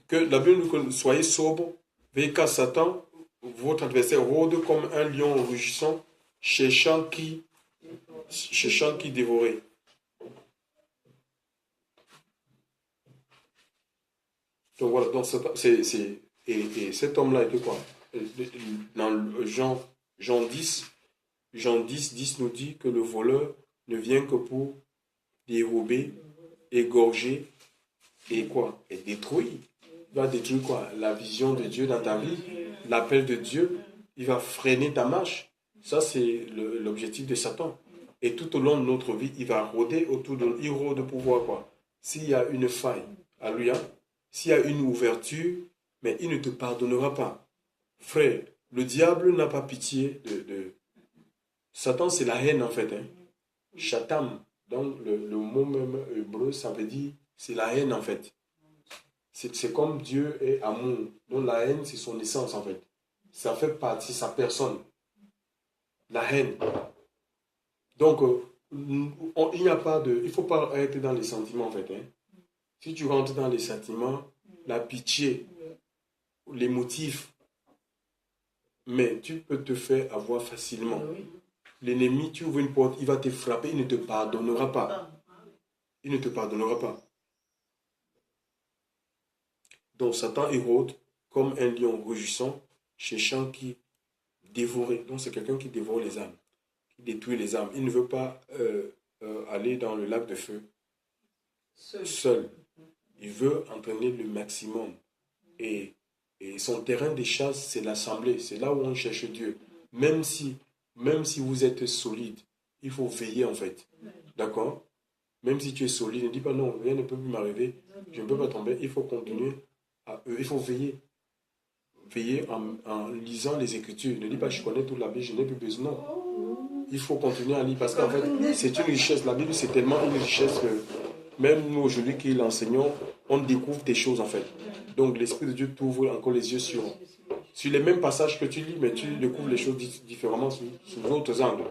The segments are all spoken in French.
que la Bible nous dit, soyez sobre, veillez car Satan, votre adversaire, rôde comme un lion rugissant, cherchant qui dévorer. Donc voilà, donc et cet homme-là était quoi? Dans Jean 10, Jean 10, 10 nous dit que le voleur ne vient que pour dérober, égorger et quoi? Et détruire. Il va détruire quoi? La vision de Dieu dans ta vie, l'appel de Dieu. Il va freiner ta marche. Ça, c'est l'objectif de Satan. Et tout au long de notre vie, il va rôder autour de nous. Il rôde pour voir quoi? S'il y a une faille, alléluia, s'il y a une ouverture, mais il ne te pardonnera pas. Frère, le diable n'a pas pitié de... Satan, c'est la haine en fait. Hein. Chatam, donc le mot même hébreu, ça veut dire, c'est la haine en fait. C'est comme Dieu est amour. Donc la haine, c'est son essence en fait. Ça fait partie de sa personne. La haine. Donc, il n'y a pas de... Il ne faut pas être dans les sentiments en fait. Hein. Si tu rentres dans les sentiments, la pitié, les motifs, mais tu peux te faire avoir facilement. L'ennemi, tu ouvres une porte, il va te frapper, il ne te pardonnera pas. Il ne te pardonnera pas. Donc Satan érode comme un lion rugissant, cherchant qui dévorer. Donc c'est quelqu'un qui dévore les âmes, qui détruit les âmes. Il ne veut pas aller dans le lac de feu seul. Il veut entraîner le maximum. Et son terrain de chasse, c'est l'assemblée. C'est là où on cherche Dieu. Même si vous êtes solide, il faut veiller en fait. D'accord? Même si tu es solide, ne dis pas non, rien ne peut plus m'arriver, je ne peux pas tomber. Il faut continuer. Il faut veiller. Veiller en lisant les Écritures. Ne dis pas je connais toute la Bible, je n'ai plus besoin. Non. Il faut continuer à lire parce qu'en fait, c'est une richesse. La Bible, c'est tellement une richesse que même nous aujourd'hui qui l'enseignons, on découvre des choses en fait. Donc l'Esprit de Dieu t'ouvre encore les yeux sur les mêmes passages que tu lis, mais tu découvres les choses différemment sous d'autres angles.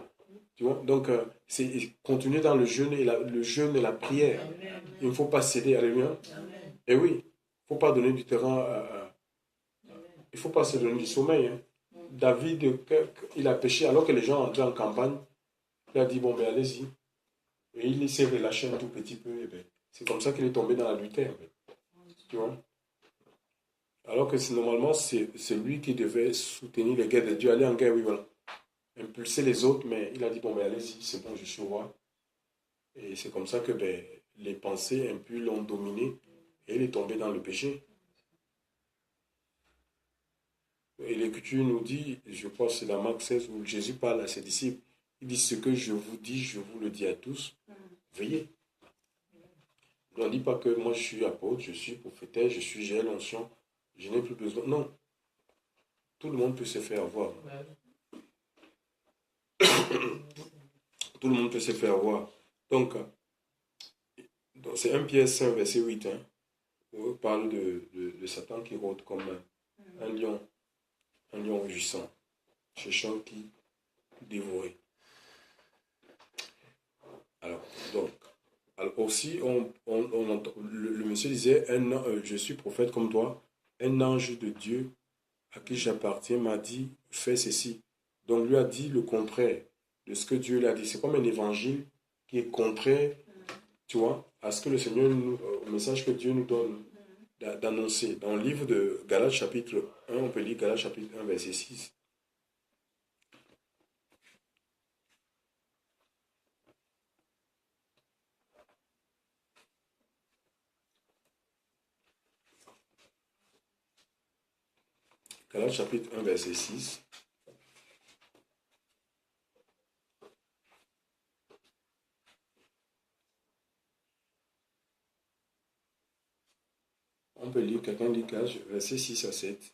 Tu vois? Donc c'est continuer dans le jeûne et la prière. Il ne faut pas céder à l'ennemi. Et oui, il ne faut pas donner du terrain il ne faut pas se donner du sommeil. Hein. David, il a péché alors que les gens entraient en campagne. Il a dit, bon, ben allez-y. Et il s'est relâché un tout petit peu. Et ben, c'est comme ça qu'il est tombé dans la lutte. Tu vois? Alors que normalement, c'est lui qui devait soutenir les guerres de Dieu, aller en guerre, oui, voilà. Impulser les autres, mais il a dit, bon, ben allez-y, c'est bon, je suis roi. Et c'est comme ça que ben, les pensées impures l'ont dominé et il est tombé dans le péché. Et l'Écriture nous dit, je pense que c'est dans Marc 16 où Jésus parle à ses disciples, il dit ce que je vous dis, je vous le dis à tous, veillez. On ne dit pas que moi je suis apôtre, je suis prophétaire, j'ai l'onction, je n'ai plus besoin. Non. Tout le monde peut se faire avoir. Tout le monde peut se faire avoir. Donc c'est 1 Pierre 5, verset 8, hein, où on parle de Satan qui rôde comme un lion rugissant, cherchant qui dévorer. Alors aussi, le monsieur disait, je suis prophète comme toi, un ange de Dieu à qui j'appartiens m'a dit, fais ceci. Donc lui a dit le contraire de ce que Dieu lui a dit. C'est comme un évangile qui est contraire, tu vois, à ce que le Seigneur, au message que Dieu nous donne d'annoncer. Dans le livre de Galates chapitre 1, on peut lire Galates chapitre 1, verset 6. Galates chapitre 1, verset 6. On peut lire, quelqu'un dit verset 6 à 7.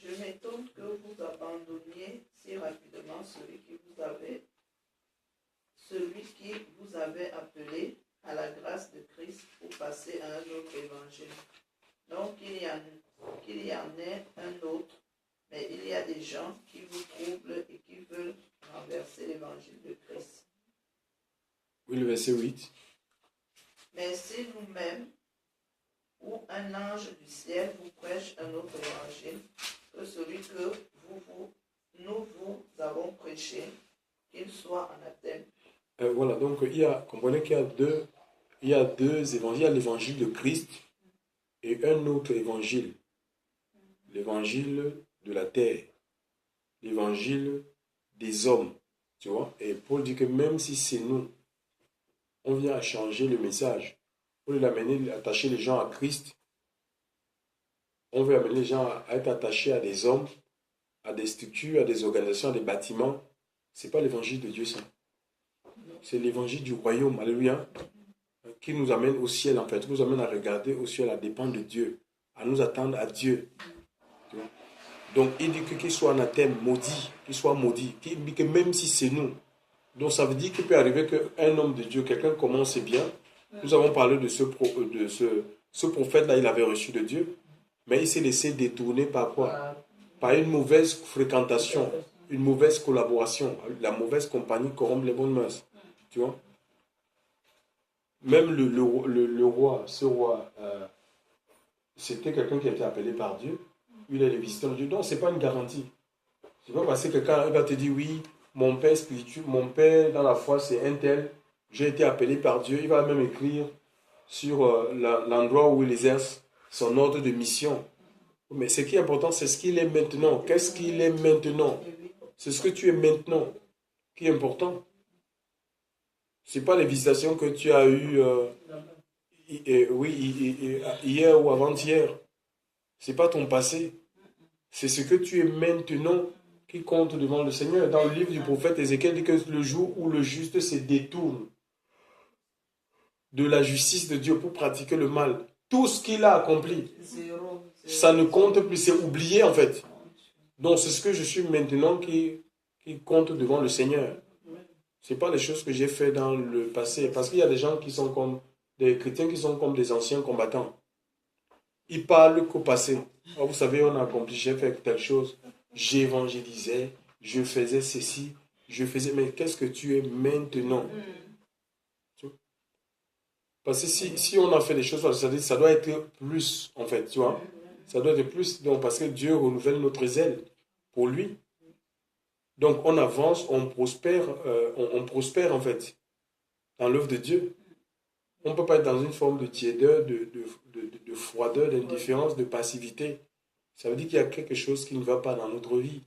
Je m'étonne que vous abandonniez si rapidement celui qui vous avait appelé à la grâce de Christ pour passer à un autre évangile. Donc qu'il y en ait un autre, mais il y a des gens qui vous troublent et qui veulent renverser l'évangile de Christ. Oui, le verset 8. Mais si nous-mêmes, un ange du ciel vous prêche un autre évangile que celui que nous vous avons prêché, qu'il soit anathème. Voilà, donc comprenez qu'il y a deux évangiles. Il y a l'évangile de Christ et un autre évangile. L'évangile de la terre. L'évangile des hommes. Tu vois? Et Paul dit que même si c'est nous, on vient à changer le message. Pour l'amener, attacher les gens à Christ, on veut amener les gens à être attachés à des hommes, à des structures, à des organisations, à des bâtiments. Ce n'est pas l'évangile de Dieu, ça. C'est l'évangile du royaume, alléluia, qui nous amène au ciel, en fait, qui nous amène à regarder au ciel, à dépendre de Dieu, à nous attendre à Dieu. Donc, il dit qu'il soit anathème, maudit, qu'il soit maudit, qu'il dit que même si c'est nous. Donc, ça veut dire qu'il peut arriver qu'un homme de Dieu, quelqu'un commence bien. Nous avons parlé de ce prophète-là, il avait reçu de Dieu, mais il s'est laissé détourner par quoi? Par une mauvaise fréquentation, une mauvaise collaboration. La mauvaise compagnie corrompt les bonnes mœurs. Tu vois? Même le roi, ce roi, c'était quelqu'un qui a été appelé par Dieu. Il est le visiteur de Dieu. Donc, ce n'est pas une garantie. C'est pas parce que quelqu'un va te dire, oui, mon père spirituel, mon père dans la foi, c'est un tel. J'ai été appelé par Dieu. Il va même écrire sur l'endroit où il exerce son ordre de mission. Mais ce qui est important, c'est ce qu'il est maintenant. Qu'est-ce qu'il est maintenant? C'est ce que tu es maintenant qui est important. Ce n'est pas les visitations que tu as eues hier ou avant-hier. Ce n'est pas ton passé. C'est ce que tu es maintenant qui compte devant le Seigneur. Dans le livre du prophète Ézéchiel, il dit que le jour où le juste se détourne de la justice de Dieu pour pratiquer le mal, tout ce qu'il a accompli, ça ne compte plus, c'est oublié en fait. Donc c'est ce que je suis maintenant qui compte devant le Seigneur. Ce n'est pas les choses que j'ai fait dans le passé. Parce qu'il y a des gens qui sont comme des chrétiens qui sont comme des anciens combattants. Ils parlent qu'au passé. Oh, vous savez, on a accompli, j'ai fait telle chose, j'évangélisais, je faisais ceci, je faisais... Mais qu'est-ce que tu es maintenant? Parce que si on a fait des choses, ça doit être plus, en fait, tu vois. Ça doit être plus, donc, parce que Dieu renouvelle notre zèle pour lui. Donc, on avance, on prospère, en fait, dans l'œuvre de Dieu. On ne peut pas être dans une forme de tiédeur, de froideur, d'indifférence, de passivité. Ça veut dire qu'il y a quelque chose qui ne va pas dans notre vie.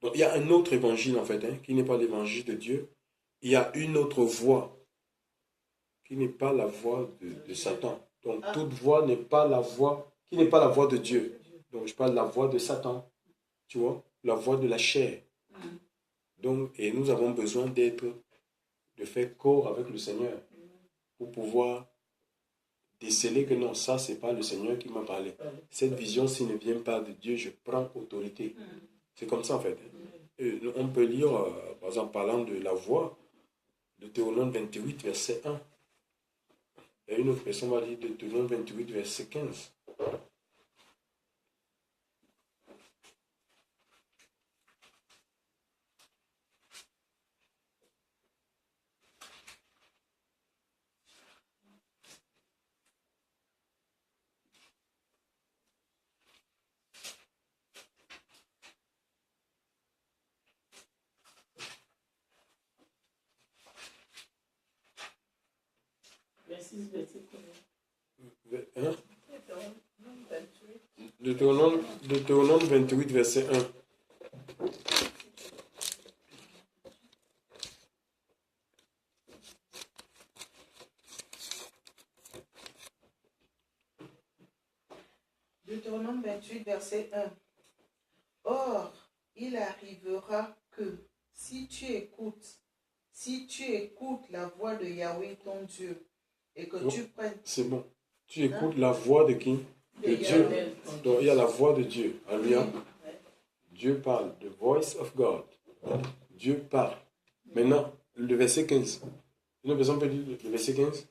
Donc, il y a un autre évangile, en fait, qui n'est pas l'évangile de Dieu. Il y a une autre voie qui n'est pas la voie de Satan. Donc, toute voie n'est pas la voie, qui n'est pas la voie de Dieu. Donc, je parle de la voie de Satan, tu vois, la voie de la chair. Donc, et nous avons besoin de faire corps avec le Seigneur pour pouvoir déceler que non, ça, ce n'est pas le Seigneur qui m'a parlé. Cette vision, s'il ne vient pas de Dieu, je prends autorité. C'est comme ça, en fait. Et on peut lire, par exemple, parlant de la voie, de Deutéronome 28, verset 1. Et une autre personne va dire de Deutéronome 28, verset 15. Hein? Deutéronome 28, verset 1. Deutéronome 28, verset 1. Or, il arrivera que si tu écoutes la voix de Yahweh ton Dieu et que tu prennes... C'est bon. Tu écoutes la voix de qui? De Dieu. Donc il y a la voix de Dieu. Alléluia. Dieu parle. The voice of God. Dieu parle. Maintenant, le verset 15. Une personne peut dire le verset 15?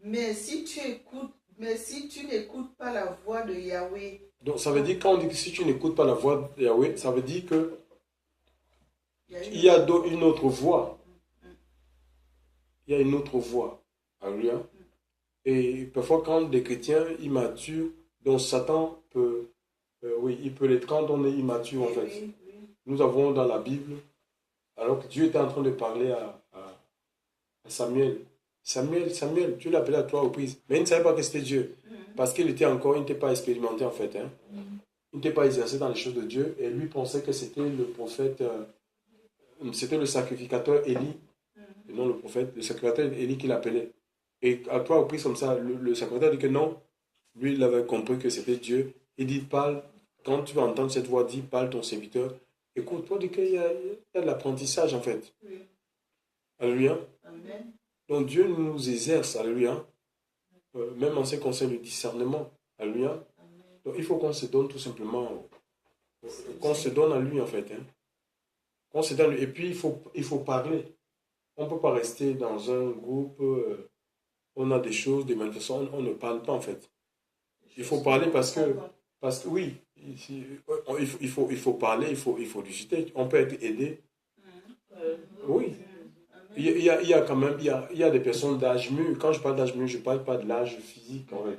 Mais si tu n'écoutes pas la voix de Yahweh... Donc ça veut dire, quand on dit que si tu n'écoutes pas la voix de Yahweh, ça veut dire que Il y a une autre voie. Il y a une autre voie. Alléluia. Et parfois, quand des chrétiens immatures, dont Satan peut, oui, il peut l'être quand on est immature, en fait. Nous avons dans la Bible, alors que Dieu était en train de parler à Samuel. Samuel, Dieu l'appelait à 3 reprises. Mais il ne savait pas que c'était Dieu. Parce qu'il n'était pas expérimenté, en fait. Hein. Il n'était pas exercé dans les choses de Dieu. Et lui pensait que c'était le prophète, c'était le sacrificateur Élie, et non le prophète, le sacrificateur Élie qui l'appelait. Et à 3 reprises comme ça, le sacrificateur dit que non. Lui, il avait compris que c'était Dieu. Il dit, parle, quand tu vas entendre cette voix, dis, parle ton serviteur. Écoute, toi, dis qu'il y a de l'apprentissage, en fait. Alléluia. Amen. Donc Dieu nous exerce, alléluia, même en ce qui concerne le discernement, alléluia. Donc il faut qu'on se donne tout simplement, qu'on se donne à lui en fait. Hein. Qu'on se donne, et puis il faut parler. On ne peut pas rester dans un groupe, on a des choses, des manifestations, on ne parle pas en fait. Il faut parler parce que oui, il faut parler, il faut discuter. On peut être aidé. Oui. Il y a quand même, il y a des personnes d'âge mûr. Quand je parle d'âge mûr, je ne parle pas de l'âge physique. En fait.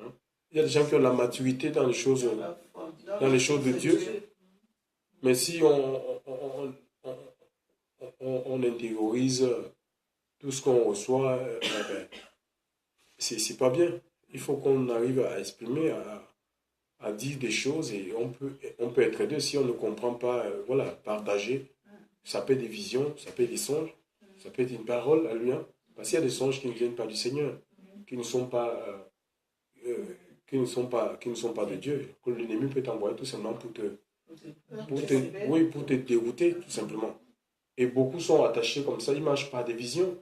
Hein? Il y a des gens qui ont la maturité dans les choses de Dieu. Mais si on intériorise tout ce qu'on reçoit, c'est pas bien. Il faut qu'on arrive à exprimer, à dire des choses et on peut être aidé si on ne comprend pas, voilà, partager. Ça peut être des visions, ça peut être des songes. Ça peut être une parole à lui, hein, parce qu'il y a des songes qui ne viennent pas du Seigneur, qui ne sont pas, qui ne sont pas de Dieu, que l'ennemi peut t'envoyer tout simplement pour te dérouter, tout simplement. Et beaucoup sont attachés comme ça, ils ne marchent pas des visions,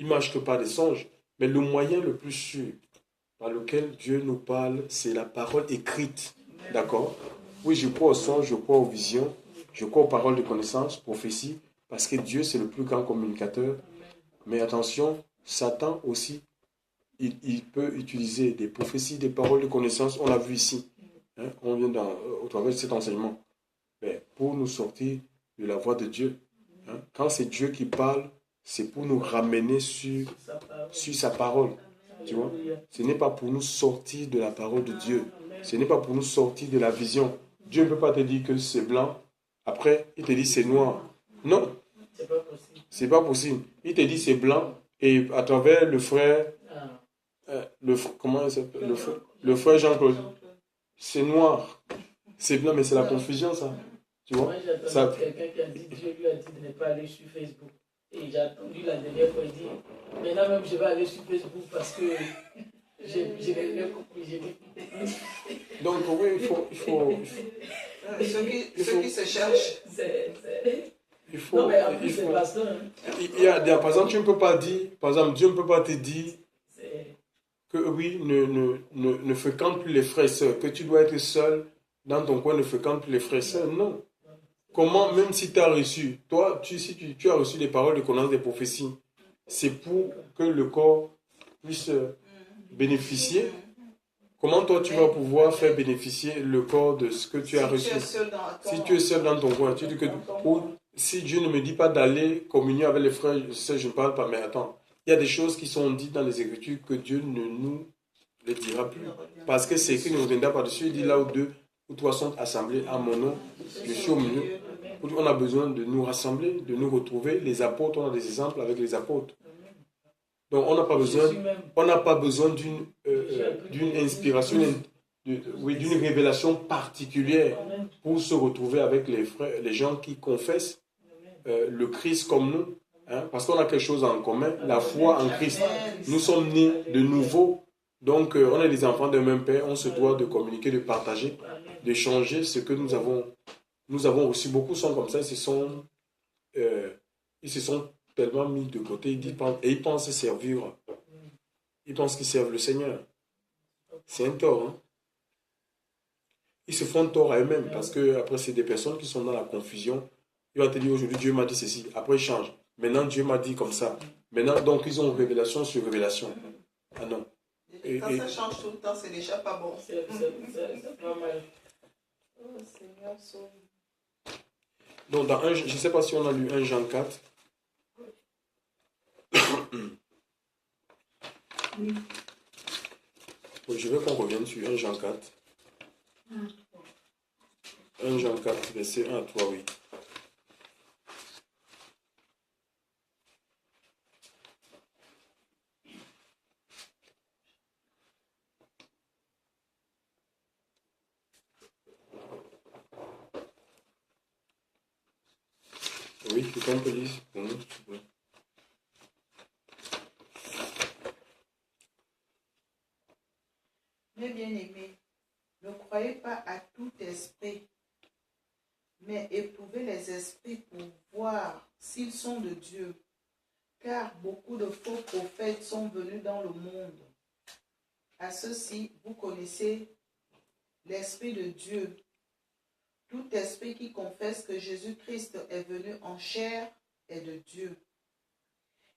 ils ne marchent que par des songes. Mais le moyen le plus sûr par lequel Dieu nous parle, c'est la parole écrite. D'accord? Oui, je crois aux songes, je crois aux visions, je crois aux paroles de connaissance, prophéties, parce que Dieu, c'est le plus grand communicateur. Mais attention, Satan aussi, il peut utiliser des prophéties, des paroles de connaissance. On l'a vu ici. Hein, on vient au travers de cet enseignement. Mais pour nous sortir de la voie de Dieu. Hein, quand c'est Dieu qui parle, c'est pour nous ramener sur sa parole. Tu vois? Ce n'est pas pour nous sortir de la parole de Dieu. Ce n'est pas pour nous sortir de la vision. Dieu ne peut pas te dire que c'est blanc. Après, il te dit c'est noir. Non. C'est pas possible. Il te dit c'est blanc et à travers le frère, comment il s'appelle, le frère Jean-Claude, c'est noir. C'est blanc, mais c'est la confusion ça. Tu vois? Moi j'attends quelqu'un qui a dit, Dieu lui a dit de ne pas aller sur Facebook. Et j'ai attendu la dernière fois, il dit, maintenant même je vais aller sur Facebook parce que j'ai rien compris. Donc oui, il faut Ceux qui se cherchent. Il faut, non, mais en plus, c'est pasteur. Par exemple, tu ne peux pas dire, par exemple, Dieu ne peut pas te dire que oui, ne fréquente plus les frères et sœurs, que tu dois être seul dans ton coin, ne fréquente plus les frères et sœurs. Non. Comment, même si tu as reçu, toi, si tu as reçu des paroles de connaissance des prophéties, c'est pour que le corps puisse bénéficier. Comment toi tu vas pouvoir faire bénéficier le corps de ce que tu as reçu? Si tu es seul dans ton coin, tu dis que si Dieu ne me dit pas d'aller communier avec les frères, je ne parle pas, mais attends, il y a des choses qui sont dites dans les Écritures que Dieu ne nous les dira plus. Parce que c'est écrit, ne reviendra pas dessus, il dit là où 2 ou 3 sont assemblés à mon nom, je suis au milieu. On a besoin de nous rassembler, de nous retrouver. Les apôtres, on a des exemples avec les apôtres. Donc on n'a pas besoin d'une inspiration, d'une révélation particulière pour se retrouver avec les frères, les gens qui confessent le Christ comme nous, hein, parce qu'on a quelque chose en commun, la foi en Christ. Nous sommes nés de nouveau, donc on est les enfants d'un même Père, on se doit de communiquer, de partager, d'échanger ce que nous avons. Nous avons aussi, beaucoup sont comme ça, ils se sont tellement mis de côté, et ils pensent servir, ils pensent qu'ils servent le Seigneur. C'est un tort, hein. Ils se font tort à eux-mêmes, parce que après c'est des personnes qui sont dans la confusion. Il va te dire aujourd'hui Dieu m'a dit ceci, après il change. Maintenant Dieu m'a dit comme ça. Maintenant donc ils ont révélation sur révélation. Ah non. Et quand ça change tout le temps, c'est déjà pas bon. C'est pas mal. Oh Seigneur, sauve. Donc, dans je ne sais pas si on a lu 1 Jean 4. Oui. Oui, je veux qu'on revienne sur 1 Jean 4. 1 Jean 4, verset 1 à 3, oui. Oui, quelqu'un peut lire pour nous, s'il vous plaît. Mes bien-aimés, ne croyez pas à tout esprit, mais éprouvez les esprits pour voir s'ils sont de Dieu. Car beaucoup de faux prophètes sont venus dans le monde. À ceux-ci, vous connaissez l'Esprit de Dieu. Tout esprit qui confesse que Jésus-Christ est venu en chair est de Dieu.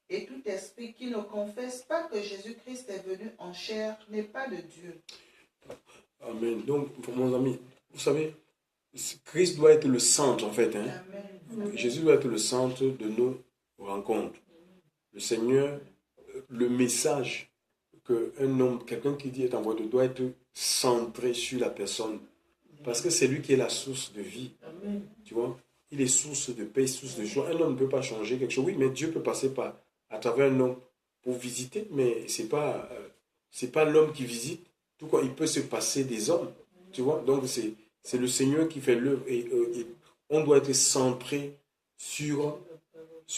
Et tout esprit qui ne confesse pas que Jésus-Christ est venu en chair n'est pas de Dieu. Amen. Donc, mon ami, vous savez, Christ doit être le centre, en fait. Hein? Amen. Jésus doit être le centre de nos rencontres. Le Seigneur, le message qu'un homme, quelqu'un qui dit est envoyé, doit être centré sur la personne. Parce que c'est lui qui est la source de vie. Amen. Tu vois, il est source de paix, source de joie. Un homme ne peut pas changer quelque chose. Oui, mais Dieu peut passer à travers un homme pour visiter, mais c'est pas l'homme qui visite. Tout quoi, il peut se passer des hommes. Tu vois, donc c'est le Seigneur qui fait l'œuvre et on doit être centré sur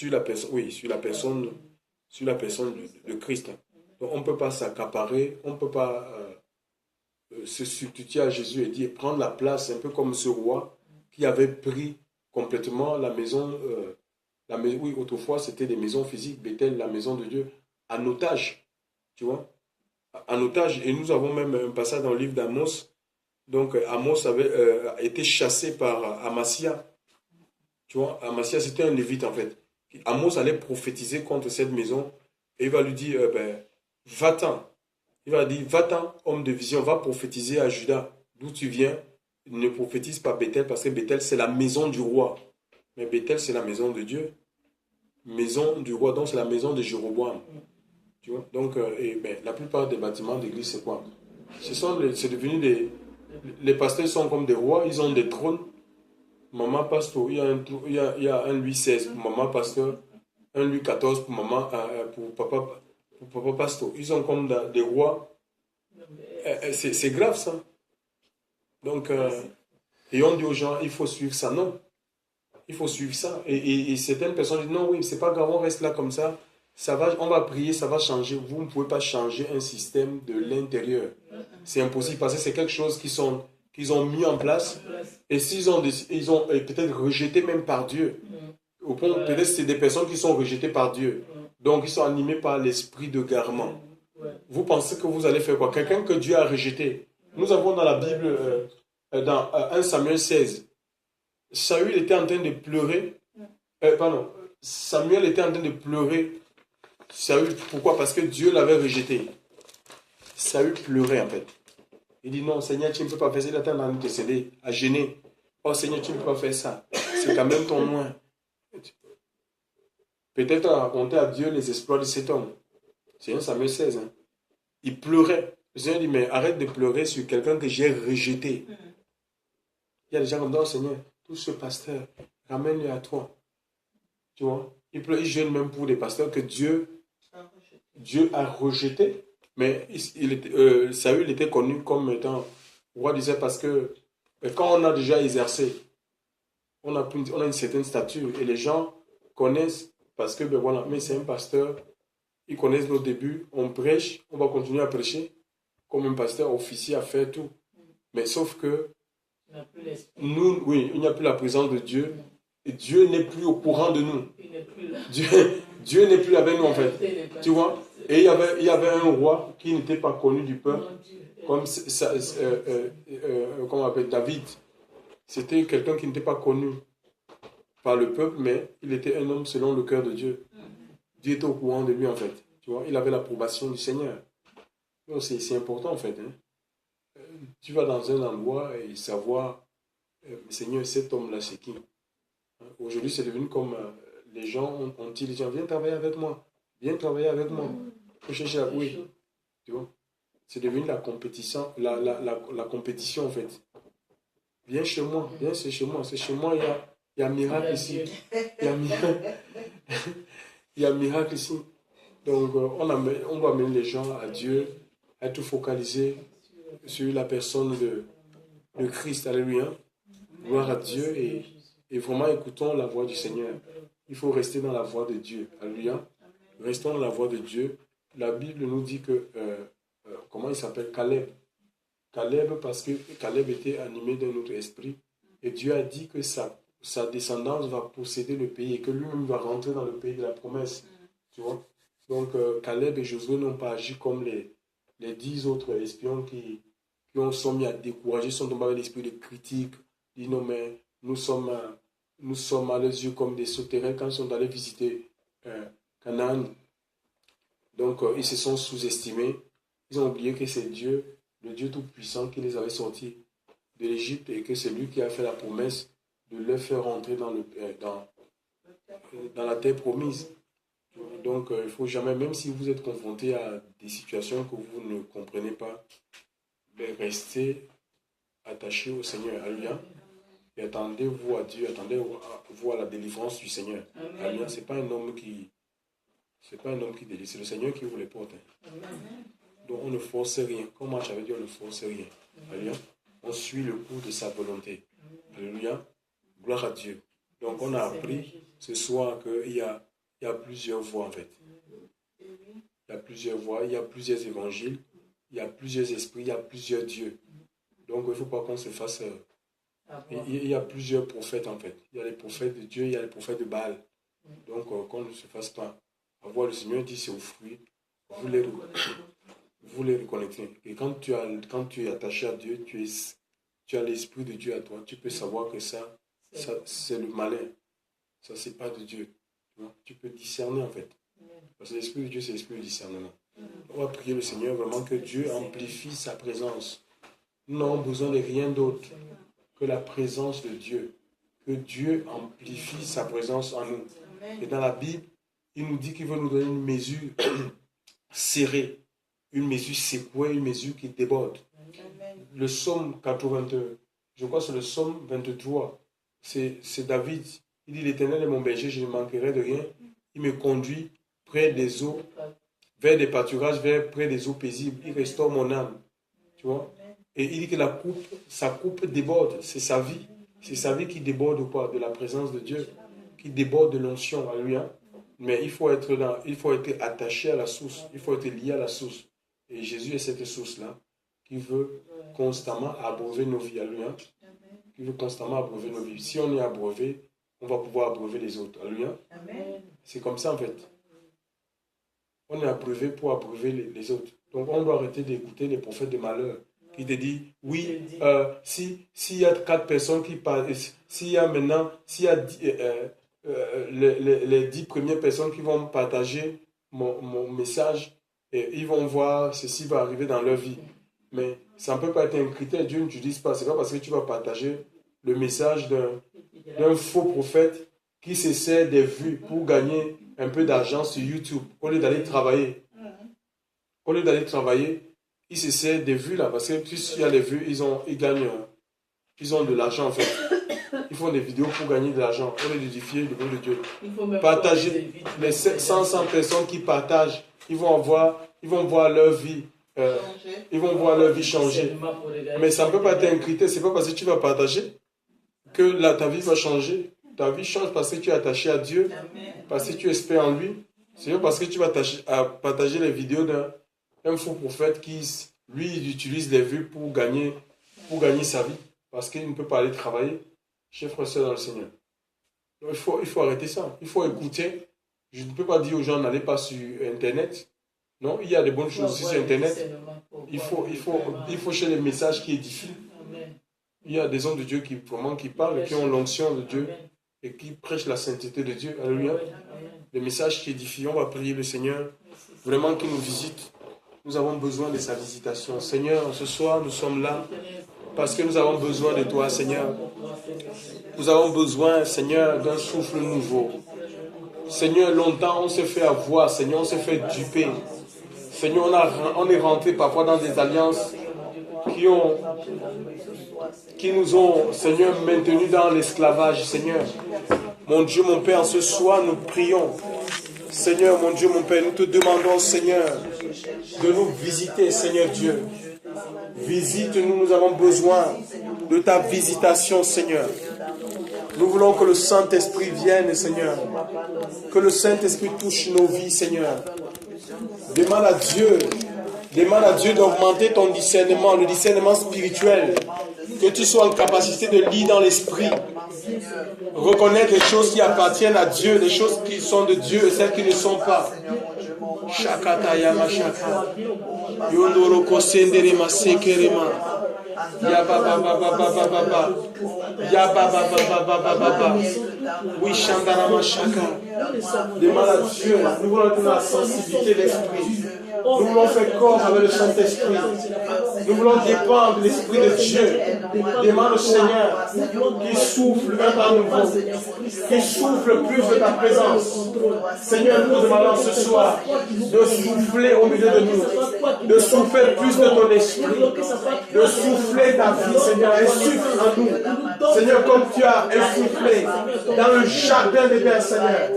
la personne. Oui, sur la personne de Christ. Donc on ne peut pas s'accaparer, on ne peut pas se substituer à Jésus et dire prendre la place, un peu comme ce roi qui avait pris complètement la maison. Oui, autrefois c'était des maisons physiques, Bethel, la maison de Dieu, en otage. Tu vois, en otage. Et nous avons même un passage dans le livre d'Amos. Donc Amos avait été chassé par Amasia. Tu vois, Amasia c'était un lévite en fait. Amos allait prophétiser contre cette maison et il va lui dire va-t'en. Il va dire va-t'en, homme de vision, va prophétiser à Juda. D'où tu viens, ne prophétise pas Bethel parce que Bethel c'est la maison du roi. Mais Bethel c'est la maison de Dieu. Maison du roi, donc c'est la maison de Jéroboam. Tu vois? Donc, la plupart des bâtiments d'église, c'est quoi? C'est devenu les pasteurs sont comme des rois, ils ont des trônes. Maman pasteur, il y a un Louis XVI pour maman pasteur, un Louis XIV pour maman, pour papa pasteur. Ils sont comme des rois. C'est grave ça. Donc, et on dit aux gens, il faut suivre ça. Non, il faut suivre ça. Et certaines personnes disent, non, oui, c'est pas grave, on reste là comme ça. On va prier, ça va changer. Vous ne pouvez pas changer un système de l'intérieur. C'est impossible parce que c'est quelque chose qu'ils ont mis en place. Et s'ils ont peut-être rejeté même par Dieu. Au point, peut-être c'est des personnes qui sont rejetées par Dieu. Donc ils sont animés par l'esprit de garement. Vous pensez que vous allez faire quoi? Quelqu'un que Dieu a rejeté. Nous avons dans la Bible, dans 1 Samuel 16, Saül était en train de pleurer. Samuel était en train de pleurer. Saül, pourquoi? Parce que Dieu l'avait rejeté. Saül pleurait en fait. Il dit non, Seigneur, tu ne peux pas faire ça. Il attend de te céder, à gêner. Oh Seigneur, tu ne peux pas faire ça. C'est quand même ton loin. Peut-être à raconter à Dieu les exploits de cet homme. C'est 1 Samuel 16. Hein. Il pleurait. Le Seigneur dit, mais arrête de pleurer sur quelqu'un que j'ai rejeté. Il y a des gens comme ça, Seigneur, tout ce pasteur, ramène-le à toi. Tu vois? Il pleure, il jeûne même pour des pasteurs que Dieu a rejeté. Mais Saül était connu comme étant roi d'Israël parce que quand on a déjà exercé, on a une certaine stature et les gens connaissent parce que, voilà, mais c'est un pasteur, ils connaissent nos débuts, on prêche, on va continuer à prêcher comme un pasteur officier à faire tout. Mais sauf que nous, oui, il n'y a plus la présence de Dieu et Dieu n'est plus au courant de nous. Dieu n'est plus avec nous en fait. Tu vois? Et il y avait un roi qui n'était pas connu du peuple, comme comment on appelle David. C'était quelqu'un qui n'était pas connu par le peuple, mais il était un homme selon le cœur de Dieu. Dieu était au courant de lui en fait. Tu vois? Il avait l'approbation du Seigneur. Donc c'est important en fait. Hein. Tu vas dans un endroit et savoir, Seigneur, cet homme-là c'est qui? Aujourd'hui, c'est devenu comme les gens ont dit, les gens, viens travailler avec moi. Viens travailler avec moi. Faut chercher à... Oui, tu vois. C'est devenu la compétition, la compétition en fait. Viens chez moi, viens, c'est chez moi. C'est chez moi, il y a miracle ici. Il y a miracle. Il y a miracle ici. Donc, on doit amener les gens à Dieu, à être focalisés sur la personne de Christ. Alléluia. Gloire à Dieu et vraiment écoutons la voix du Seigneur. Il faut rester dans la voix de Dieu. Alléluia. Restons dans la voix de Dieu. La Bible nous dit que, comment il s'appelle? Caleb. Caleb, parce que Caleb était animé d'un autre esprit. Et Dieu a dit que sa descendance va posséder le pays et que lui-même va rentrer dans le pays de la promesse. Tu vois? Donc, Caleb et Josué n'ont pas agi comme les 10 autres espions qui sont mis à décourager, sont tombés avec l'esprit de critique. Ils disent non, mais nous sommes à leurs yeux comme des sauterelles quand ils sont allés visiter Canaan. Donc, ils se sont sous-estimés. Ils ont oublié que c'est Dieu, le Dieu Tout-Puissant, qui les avait sortis de l'Égypte et que c'est lui qui a fait la promesse de leur faire rentrer dans la terre promise. Donc, il ne faut jamais, même si vous êtes confronté à des situations que vous ne comprenez pas, restez attachés au Seigneur. Alléluia. Et attendez-vous à Dieu, attendez-vous à la délivrance du Seigneur. Alléluia. Ce n'est pas un homme qui délivre, c'est le Seigneur qui vous les porte. Donc, on ne force rien. Comme moi, j'avais dit, on ne force rien. Alléluia. On suit le cours de sa volonté. Alléluia. Gloire à Dieu. Donc, on a appris ce soir qu'il y a plusieurs voies, en fait. Il y a plusieurs voies, il y a plusieurs évangiles, il y a plusieurs esprits, il y a plusieurs dieux. Donc, il ne faut pas qu'on se fasse... Il y a plusieurs prophètes, en fait. Il y a les prophètes de Dieu, il y a les prophètes de Baal. Donc, qu'on ne se fasse pas avoir. Le Seigneur dit, c'est aux fruits. Vous les reconnaîtrez. Et quand tu es attaché à Dieu, tu as l'esprit de Dieu à toi. Tu peux savoir que ça c'est le malin. Ça, c'est pas de Dieu. Tu peux discerner, en fait. Parce que l'esprit de Dieu, c'est l'esprit de discernement. On va prier le Seigneur vraiment que Dieu amplifie sa présence. Nous n'avons besoin de rien d'autre que la présence de Dieu. Que Dieu amplifie sa présence en nous. Et dans la Bible, il nous dit qu'il veut nous donner une mesure serrée, une mesure secouée, une mesure qui déborde. Le psaume 81, je crois que c'est le psaume 23, c'est David. Il dit, l'Éternel est mon berger, je ne manquerai de rien. Il me conduit près des eaux, vers des pâturages, près des eaux paisibles. Il restaure mon âme. Tu vois? Et il dit que sa coupe déborde. C'est sa vie. C'est sa vie qui déborde ou pas de la présence de Dieu, qui déborde de l'onction. Alléluia. Mais il faut être attaché à la source. Il faut être lié à la source. Et Jésus est cette source-là qui veut constamment abreuver nos vies. Alléluia. Qui veut constamment abreuver nos vies. Si on est abreuvé, on va pouvoir abreuver les autres. Alléluia. C'est comme ça en fait. On est abreuvé pour abreuver les autres. Donc on doit arrêter d'écouter les prophètes de malheur qui te disent, oui, s'il y a 4 personnes qui parlent, s'il y a les 10 premières personnes qui vont partager mon message, et ils vont voir ceci va arriver dans leur vie. Mais ça ne peut pas être un critère. Dieu n'utilise pas. Ce n'est pas parce que tu vas partager le message d'un faux prophète qui se sert des vues pour gagner un peu d'argent sur YouTube au lieu d'aller travailler. Au lieu d'aller travailler, il se sert des vues là. Parce que s'il y a les vues, ils gagnent. Ils ont de l'argent en fait. Ils font des vidéos pour gagner de l'argent. Au lieu d'édifier le nom de Dieu. Partager les 100 personnes qui partagent, ils vont voir leur vie. Ils vont voir leur vie changer. Mais ça ne peut pas être un critère. Ce n'est pas parce que tu vas partager que ta vie va changer. Ta vie change parce que tu es attaché à Dieu, parce que tu espères en lui. C'est pas parce que tu vas partager les vidéos d'un faux prophète qui, lui, il utilise les vues pour gagner sa vie. Parce qu'il ne peut pas aller travailler. Chers frères et sœurs dans le Seigneur. Donc, il faut arrêter ça. Il faut écouter. Je ne peux pas dire aux gens n'allez pas sur Internet. Non, il y a des bonnes choses aussi sur Internet. Il faut chercher les messages qui édifient. Il y a des hommes de Dieu qui parlent, qui ont l'onction de Dieu et qui prêchent la sainteté de Dieu. Alléluia. Les messages qui édifient. On va prier le Seigneur vraiment qu'il nous visite. Nous avons besoin de sa visitation. Seigneur, ce soir, nous sommes là parce que nous avons besoin de toi, Seigneur. Nous avons besoin, Seigneur, d'un souffle nouveau. Seigneur, longtemps on s'est fait avoir, Seigneur, on s'est fait duper. Seigneur, on est rentré parfois dans des alliances qui nous ont, Seigneur, maintenus dans l'esclavage, Seigneur. Mon Dieu, mon Père, ce soir, nous prions. Seigneur, mon Dieu, mon Père, nous te demandons, Seigneur, de nous visiter, Seigneur Dieu. Visite-nous, nous avons besoin de ta visitation, Seigneur. Nous voulons que le Saint-Esprit vienne, Seigneur. Que le Saint-Esprit touche nos vies, Seigneur. Demande à Dieu d'augmenter ton discernement, le discernement spirituel. Que tu sois en capacité de lire dans l'esprit. Reconnaître les choses qui appartiennent à Dieu, les choses qui sont de Dieu et celles qui ne sont pas. Shakata Yamashaka. Yondoroko Senderema Sekerema. Yabababababababa. Yabababababababa. Oui, Shandarama Shaka. Demande à Dieu, nous voulons donner la sensibilité de l'esprit. Nous voulons faire corps avec le Saint-Esprit. Nous voulons dépendre de l'Esprit de Dieu. Demande au Seigneur qui souffle un temps nouveau, qui souffle plus de ta présence. Seigneur, nous demandons ce soir de souffler au milieu de nous, de souffler plus de ton esprit, de souffler ta vie, Seigneur, insuffle en nous. Seigneur, comme tu as insufflé dans le jardin d'Éden, Seigneur.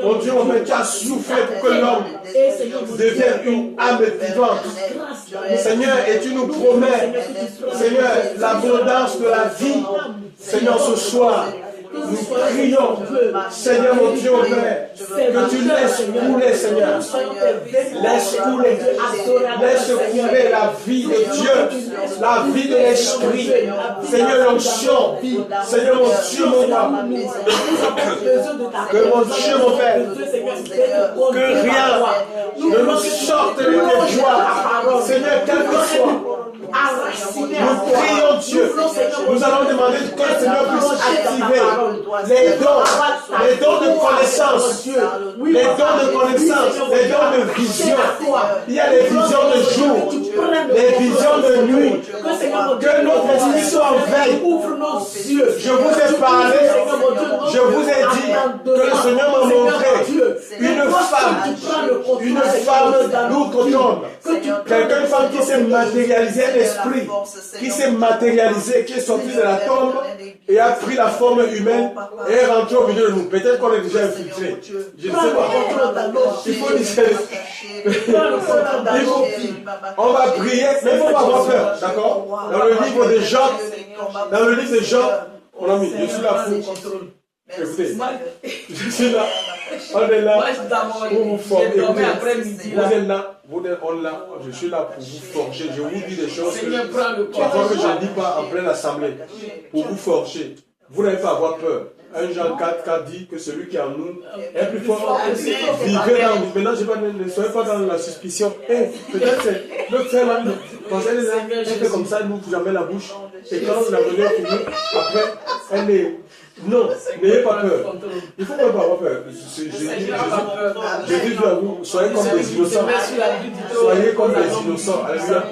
Mon Dieu, mon Père, tu as soufflé pour que l'homme devienne une âme vivante. Seigneur, et tu nous promets, Seigneur, l'abondance de la vie. Seigneur, ce soir, nous prions, Seigneur, mon Dieu, mon Père, que tu laisses couler, Seigneur. Laisse couler la vie de Dieu, la vie de l'Esprit. Seigneur, l'onction. Seigneur, mon Dieu, mon roi. Que mon Dieu, mon Père, que rien ne nous sorte de tes joies. Seigneur, quel que soit. Nous prions Dieu. Nous allons demander que le Seigneur puisse activer les dons de connaissance, les dons de connaissance, les dons de vision. Il y a les visions de jour, les visions de nuit. Que notre esprit soit en veille. Je vous ai parlé, je vous ai dit que le Seigneur m'a montré une femme d'outre-tombe. Quelqu'un, une femme qui s'est matérialisée à l'esprit, qui s'est matérialisée, qui est sortie de la tombe et a pris la forme humaine et est rentrée au milieu de nous. Peut-être qu'on est déjà infiltré. Je ne sais pas. Il faut on va prier, mais il ne faut pas avoir peur. D'accord? Dans le livre de Job, mon ami, je suis là pour. Écoutez, je suis là. On est là pour vous former. Vous êtes là, on est là. Je suis là pour vous forger. Je vous dis des choses que parfois que je ne dis pas en pleine assemblée. Pour vous forger. Vous n'avez pas à avoir peur. 1 Jean 4 dit que celui qui est en nous est plus fort. Vivez dans nous. Maintenant, ne soyez pas dans la suspicion. Peut-être c'est notre frère là. Pensez elle fait comme ça, elle n'ouvre jamais la bouche. Et quand la réunion finit, après, elle est. Non, n'ayez pas peur. Il ne faut pas avoir peur. Je dis à vous, soyez comme des innocents. Soyez comme des innocents. Alléluia.